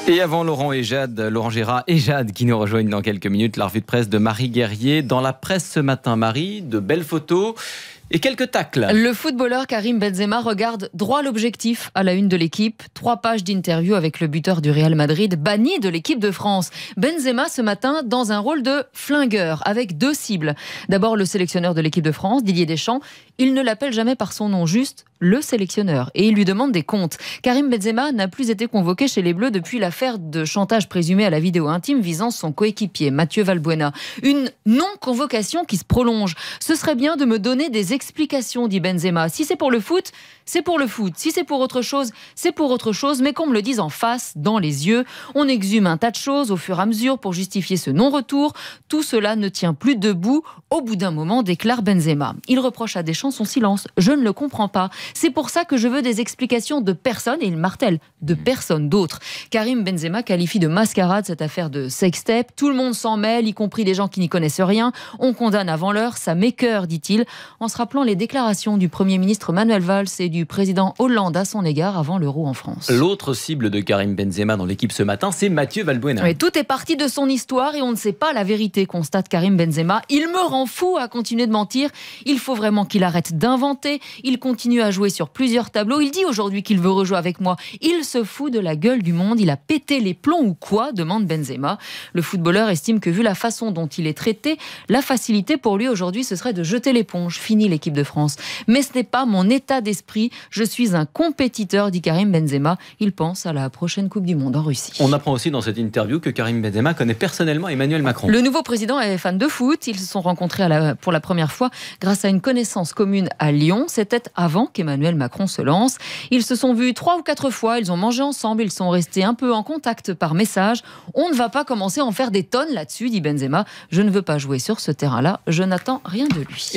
Et avant Laurent Gérard et Jade qui nous rejoignent dans quelques minutes, la revue de presse de Marie Guerrier. Dans la presse ce matin, Marie, de belles photos et quelques tacles. Le footballeur Karim Benzema regarde droit l'objectif à la une de l'équipe. 3 pages d'interview avec le buteur du Real Madrid, banni de l'équipe de France. Benzema ce matin dans un rôle de flingueur avec 2 cibles. D'abord le sélectionneur de l'équipe de France, Didier Deschamps. Il ne l'appelle jamais par son nom, juste le sélectionneur. Et il lui demande des comptes. Karim Benzema n'a plus été convoqué chez les Bleus depuis l'affaire de chantage présumé à la vidéo intime visant son coéquipier Mathieu Valbuena. Une non-convocation qui se prolonge. Ce serait bien de me donner des explications, dit Benzema. Si c'est pour le foot, c'est pour le foot. Si c'est pour autre chose, c'est pour autre chose. Mais qu'on me le dise en face, dans les yeux. On exhume un tas de choses au fur et à mesure pour justifier ce non-retour. Tout cela ne tient plus debout. Au bout d'un moment, déclare Benzema. Il reproche à Deschamps son silence. Je ne le comprends pas. C'est pour ça que je veux des explications de personne, et il martèle, de personne d'autre. Karim Benzema qualifie de mascarade cette affaire de sextape. Tout le monde s'en mêle, y compris des gens qui n'y connaissent rien. On condamne avant l'heure, ça m'écœure, dit-il, en se rappelant les déclarations du Premier ministre Manuel Valls et du président Hollande à son égard avant l'Euro en France. L'autre cible de Karim Benzema dans l'équipe ce matin, c'est Mathieu Valbuena. Oui, tout est parti de son histoire et on ne sait pas la vérité, constate Karim Benzema. Il me rend fou à continuer de mentir. Il faut vraiment qu'il arrête d'inventer. Il continue à jouer sur plusieurs tableaux. Il dit aujourd'hui qu'il veut rejouer avec moi. Il se fout de la gueule du monde. Il a pété les plombs ou quoi, demande Benzema. Le footballeur estime que vu la façon dont il est traité, la facilité pour lui aujourd'hui, ce serait de jeter l'éponge. Fini l'équipe de France. Mais ce n'est pas mon état d'esprit. Je suis un compétiteur, dit Karim Benzema. Il pense à la prochaine Coupe du Monde en Russie. On apprend aussi dans cette interview que Karim Benzema connaît personnellement Emmanuel Macron. Le nouveau président est fan de foot. Ils se sont rencontrés pour la première fois grâce à une connaissance commune à Lyon. C'était avant qu'Emmanuel Macron se lance. Ils se sont vus 3 ou 4 fois. Ils ont mangé ensemble. Ils sont restés un peu en contact par message. On ne va pas commencer à en faire des tonnes là-dessus, dit Benzema. Je ne veux pas jouer sur ce terrain-là. Je n'attends rien de lui.